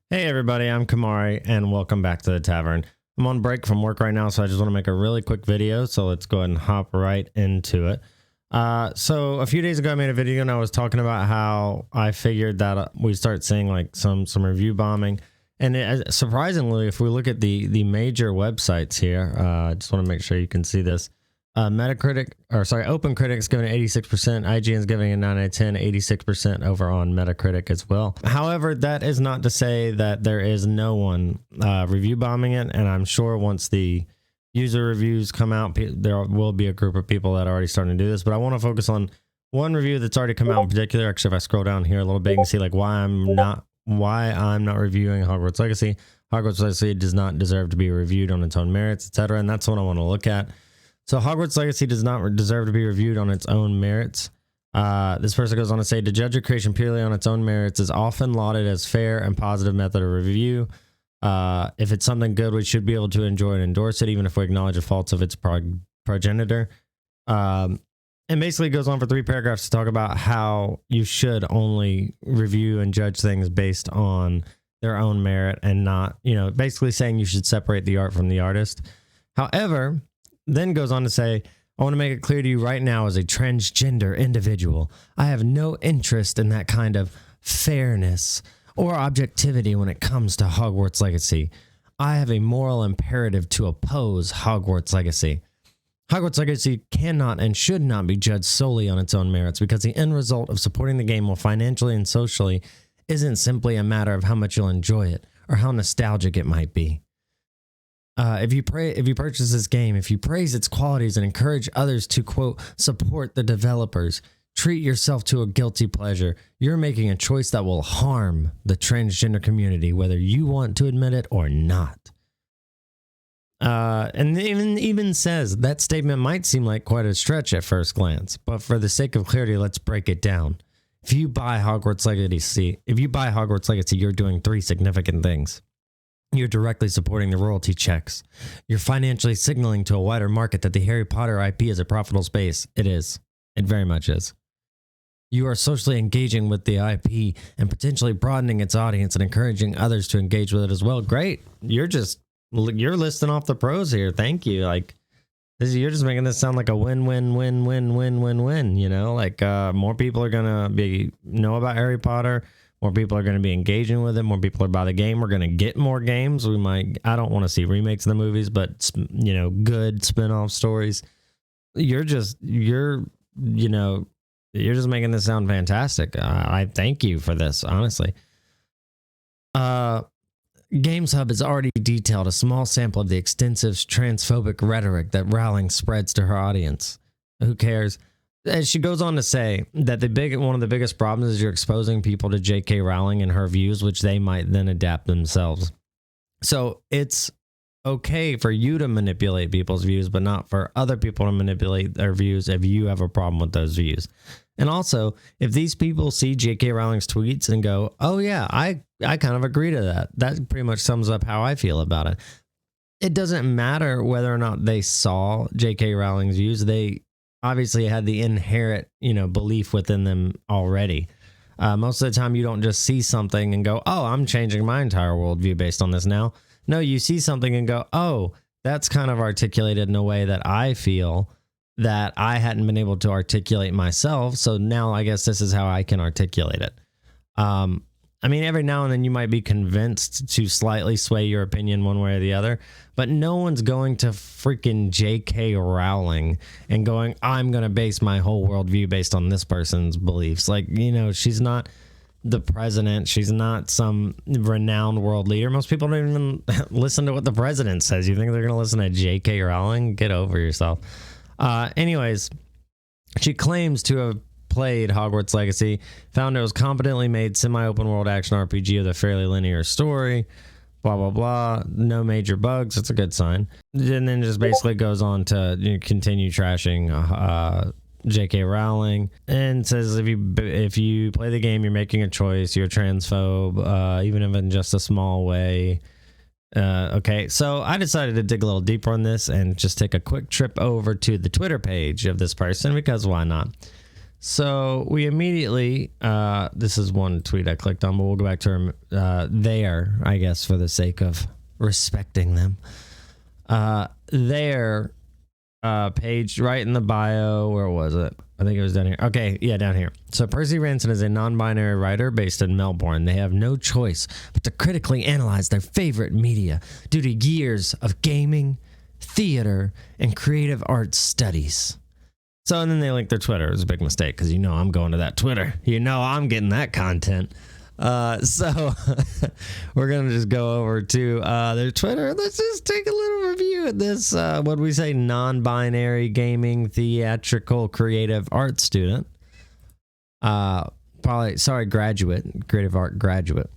Hey everybody, I'm Kamari and welcome back to the tavern. I'm on break from work right now, so I just want to make a really quick video. So let's go ahead and hop right into it. So a few days ago I made a video and I was talking about how I figured that we start seeing like some review bombing. And surprisingly, if we look at the major websites here, I just want to make sure you can see this. OpenCritic is giving it 86%, IGN is giving it 9 out of 10, 86% over on Metacritic as well. However, that is not to say that there is no one review bombing it, and I'm sure once the user reviews come out, there will be a group of people that are already starting to do this, but I want to focus on one review that's already come out in particular. Actually, if I scroll down here a little bit, you can see like why I'm not reviewing Hogwarts Legacy. Hogwarts Legacy does not deserve to be reviewed on its own merits, etc., and that's what I want to look at. So Hogwarts Legacy does not deserve to be reviewed on its own merits. This person goes on to say, to judge a creation purely on its own merits is often lauded as fair and positive method of review. If it's something good, we should be able to enjoy and endorse it, even if we acknowledge the faults of its progenitor. And basically goes on for 3 paragraphs to talk about how you should only review and judge things based on their own merit and not, basically saying you should separate the art from the artist. However, then goes on to say, I want to make it clear to you right now as a transgender individual, I have no interest in that kind of fairness or objectivity when it comes to Hogwarts Legacy. I have a moral imperative to oppose Hogwarts Legacy. Hogwarts Legacy cannot and should not be judged solely on its own merits because the end result of supporting the game, while financially and socially, isn't simply a matter of how much you'll enjoy it or how nostalgic it might be. If you purchase this game, if you praise its qualities and encourage others to, quote, support the developers, treat yourself to a guilty pleasure, you're making a choice that will harm the transgender community, whether you want to admit it or not. And even says that statement might seem like quite a stretch at first glance, but for the sake of clarity, let's break it down. If you buy Hogwarts Legacy, you're doing 3 significant things. You're directly supporting the royalty checks. You're financially signaling to a wider market that the Harry Potter IP is a profitable space. It is. It very much is. You are socially engaging with the IP and potentially broadening its audience and encouraging others to engage with it as well. Great. You're listing off the pros here. Thank you. You're just making this sound like a win-win-win-win-win-win-win. More people are going to know about Harry Potter. More people are going to be engaging with it. More people are by the game. We're going to get more games. I don't want to see remakes of the movies, but good spin-off stories. You're just making this sound fantastic. I thank you for this, honestly. Games Hub has already detailed a small sample of the extensive transphobic rhetoric that Rowling spreads to her audience. Who cares? As she goes on to say that one of the biggest problems is you're exposing people to J.K. Rowling and her views, which they might then adapt themselves. So it's okay for you to manipulate people's views, but not for other people to manipulate their views if you have a problem with those views. And also, if these people see J.K. Rowling's tweets and go, oh yeah, I kind of agree to that. That pretty much sums up how I feel about it. It doesn't matter whether or not they saw J.K. Rowling's views. They obviously had the inherent, belief within them already. Most of the time you don't just see something and go, oh, I'm changing my entire worldview based on this now. No, you see something and go, oh, that's kind of articulated in a way that I feel that I hadn't been able to articulate myself. So now I guess this is how I can articulate it. Every now and then you might be convinced to slightly sway your opinion one way or the other, but no one's going to freaking J.K. Rowling and going, I'm going to base my whole worldview based on this person's beliefs. She's not the president. She's not some renowned world leader. Most people don't even listen to what the president says. You think they're going to listen to J.K. Rowling? Get over yourself. Anyways, she claims to have played Hogwarts Legacy, found it was competently made semi-open world action RPG with a fairly linear story, blah, blah, blah, no major bugs. That's a good sign. And then just basically goes on to continue trashing J.K. Rowling and says if you play the game, you're making a choice, you're transphobe, even if in just a small way. Okay, so I decided to dig a little deeper on this and just take a quick trip over to the Twitter page of this person because why not? So we immediately, this is one tweet I clicked on, but we'll go back to their, I guess, for the sake of respecting them. Their page right in the bio. Where was it? I think it was down here. Okay, yeah, down here. So Percy Ranson is a non-binary writer based in Melbourne. They have no choice but to critically analyze their favorite media due to years of gaming, theater, and creative arts studies. So, and then they link their Twitter. It was a big mistake because you know I'm going to that Twitter. You know I'm getting that content. So we're going to just go over to their Twitter. Let's just take a little review at this, what do we say, non-binary gaming theatrical creative art student. Graduate, creative art graduate.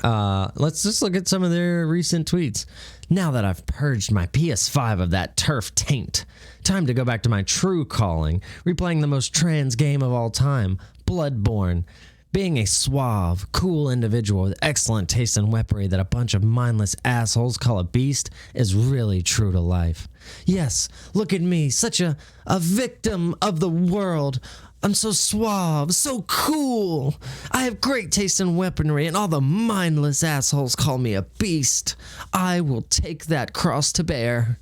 Let's just look at some of their recent tweets. Now that I've purged my PS5 of that turf taint, time to go back to my true calling, replaying the most trans game of all time, Bloodborne. Being a suave, cool individual with excellent taste in weaponry that a bunch of mindless assholes call a beast is really true to life. Yes, look at me, such a victim of the world. I'm so suave, so cool. I have great taste in weaponry, and all the mindless assholes call me a beast. I will take that cross to bear.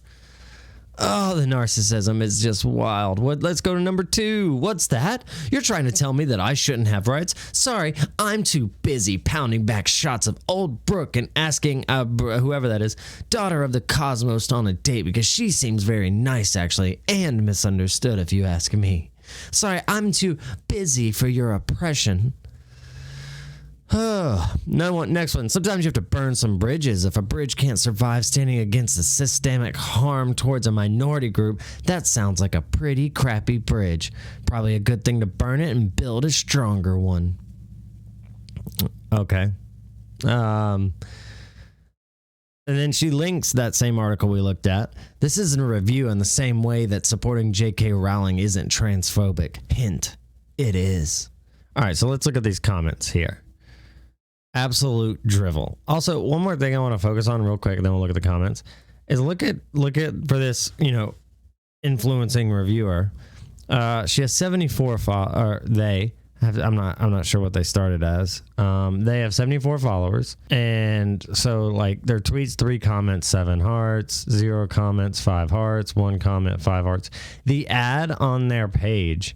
Oh, the narcissism is just wild. Let's go to number 2. What's that? You're trying to tell me that I shouldn't have rights? Sorry, I'm too busy pounding back shots of old Brooke and asking whoever that is, daughter of the cosmos, on a date because she seems very nice, actually, and misunderstood if you ask me. Sorry, I'm too busy for your oppression. Next one. Sometimes you have to burn some bridges. If a bridge can't survive standing against the systemic harm towards a minority group, that sounds like a pretty crappy bridge. Probably a good thing to burn it and build a stronger one. Okay. And then she links that same article we looked at. This isn't a review in the same way that supporting J.K. Rowling isn't transphobic. Hint, it is. All right, so let's look at these comments here. Absolute drivel. Also, one more thing I want to focus on real quick, and then we'll look at the comments, is look at for this, influencing reviewer. She has 74 I'm not sure what they started as. They have 74 followers, and so like their tweets, 3 comments, 7 hearts, 0 comments, 5 hearts, 1 comment, 5 hearts. The ad on their page,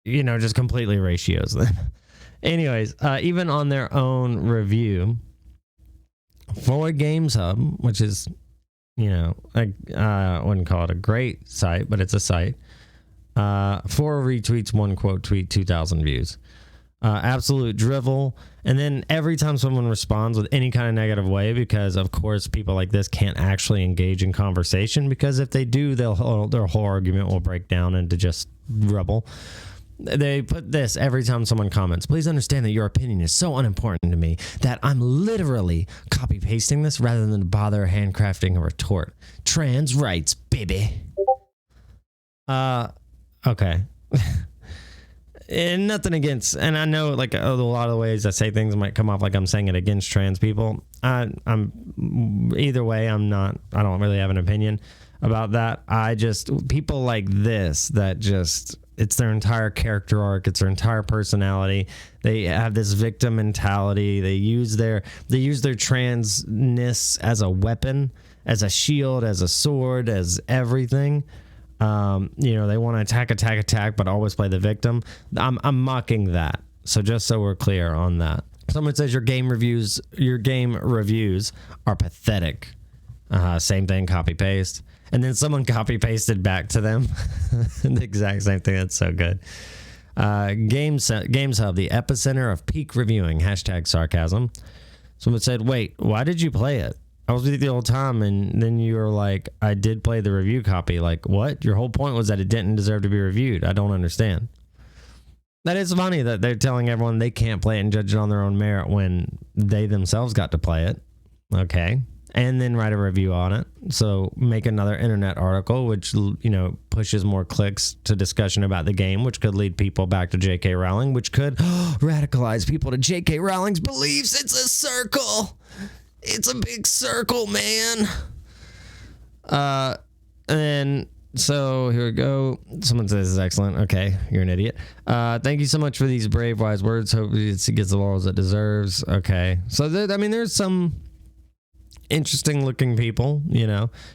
just completely ratios them. Anyways, even on their own review for Games Hub, which is, I wouldn't call it a great site, but it's a site. 4 retweets, 1 quote tweet, 2,000 views. Absolute drivel. And then every time someone responds with any kind of negative way, because of course people like this can't actually engage in conversation, because if they do, their whole argument will break down into just rubble. They put this every time someone comments. Please understand that your opinion is so unimportant to me that I'm literally copy pasting this rather than bother handcrafting a retort. Trans rights, baby. Okay. And nothing against, and I know like a lot of the ways I say things might come off like I'm saying it against trans people. I'm either way, I don't really have an opinion about that. People like this that just, it's their entire character arc, it's their entire personality. They have this victim mentality. They use their transness as a weapon, as a shield, as a sword, as everything. They want to attack, but always play the victim. I'm mocking that. So just so we're clear on that. Someone says your game reviews are pathetic. Same thing, copy paste. And then someone copy pasted back to them the exact same thing. That's so good. Games Hub, the epicenter of peak reviewing, #sarcasm. Someone said, wait, why did you play it? I was with you the whole time, and then you were like, I did play the review copy. Like, what? Your whole point was that it didn't deserve to be reviewed. I don't understand. That is funny that they're telling everyone they can't play it and judge it on their own merit when they themselves got to play it. Okay. And then write a review on it. So make another internet article, which, pushes more clicks to discussion about the game, which could lead people back to J.K. Rowling, which could radicalize people to J.K. Rowling's beliefs. It's a circle. It's a big circle, man. And then So here we go. Someone says this is excellent. Okay, you're an idiot. Thank you so much for these brave, wise words. Hope it gets the laurels it deserves. Okay, so there's some interesting looking people,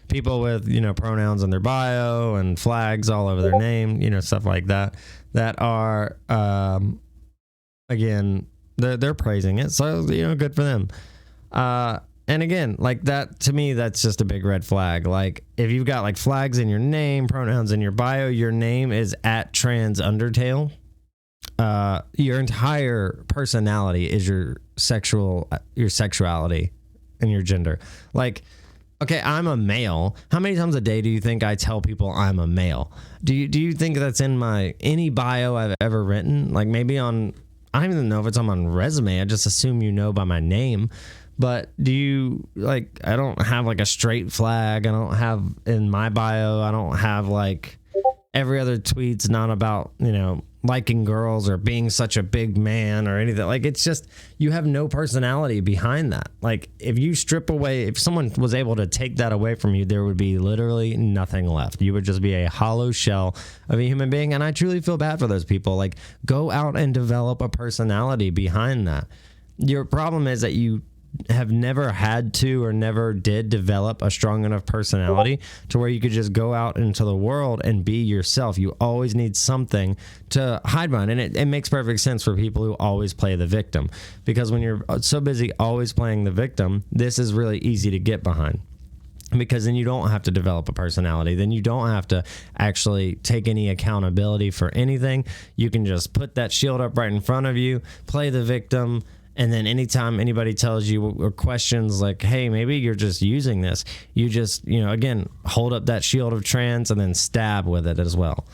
people with pronouns in their bio and flags all over their name, stuff like that are again they're praising it, so good for them. And again, like that, to me, that's just a big red flag. Like if you've got like flags in your name, pronouns in your bio, your name is at trans undertale. Your entire personality is your sexuality and your gender. Like, okay, I'm a male. How many times a day do you think I tell people I'm a male? Do you think that's in any bio I've ever written? Like maybe I don't even know if it's on my resume. I just assume by my name. But do you I don't have like a straight flag. I don't have in my bio. I don't have like every other tweet's not about, liking girls or being such a big man or anything. Like it's just, you have no personality behind that. Like if someone was able to take that away from you, there would be literally nothing left. You would just be a hollow shell of a human being. And I truly feel bad for those people. Like go out and develop a personality behind that. Your problem is that you have never had to or never did develop a strong enough personality to where you could just go out into the world and be yourself. You always need something to hide behind. And it makes perfect sense for people who always play the victim, because when you're so busy always playing the victim, this is really easy to get behind. Because then you don't have to develop a personality. Then you don't have to actually take any accountability for anything. You can just put that shield up right in front of you, play the victim. And then anytime anybody tells you or questions like, hey, maybe you're just using this, you just, again, hold up that shield of trans and then stab with it as well.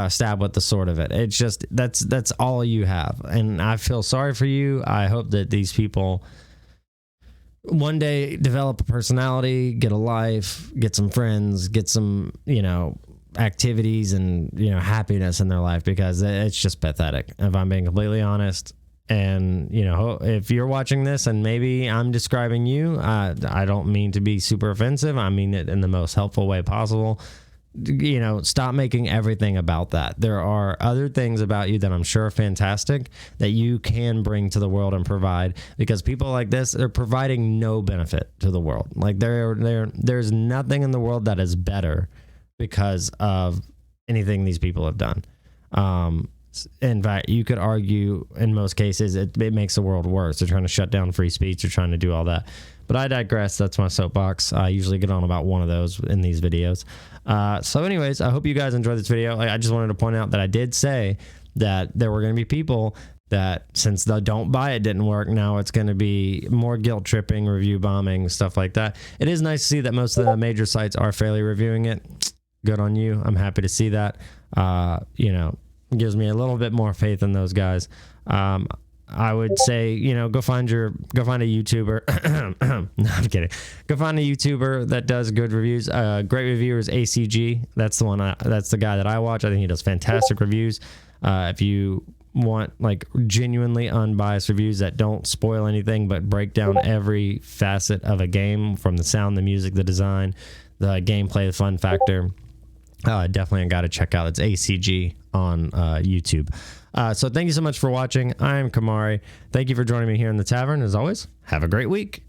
Stab with the sword of it. It's just, that's all you have. And I feel sorry for you. I hope that these people one day develop a personality, get a life, get some friends, get some, activities and, happiness in their life, because it's just pathetic, if I'm being completely honest. And if you're watching this and maybe I'm describing you, I don't mean to be super offensive. I mean it in the most helpful way possible. Stop making everything about that. There are other things about you that I'm sure are fantastic that you can bring to the world and provide, because people like this, they're providing no benefit to the world. Like there's nothing in the world that is better because of anything these people have done. In fact, you could argue in most cases it makes the world worse. They're trying to shut down free speech. They're trying to do all that. But I digress. That's my soapbox. I usually get on about one of those in these videos. So anyways, I hope you guys enjoyed this video. I just wanted to point out that I did say that there were going to be people that, since the don't buy it didn't work, now it's going to be more guilt tripping, review bombing, stuff like that. It is nice to see that most of the major sites are fairly reviewing it. Good on you. I'm happy to see that. Gives me a little bit more faith in those guys. I would say, go find a YouTuber. No, I'm kidding. Go find a YouTuber that does good reviews. Great reviewer is ACG. That's the one. That's the guy that I watch. I think he does fantastic reviews. If you want like genuinely unbiased reviews that don't spoil anything but break down every facet of a game, from the sound, the music, the design, the gameplay, the fun factor, definitely got to check out. It's ACG on YouTube. So thank you so much for watching. I am Kamari. Thank you for joining me here in the tavern. As always, have a great week.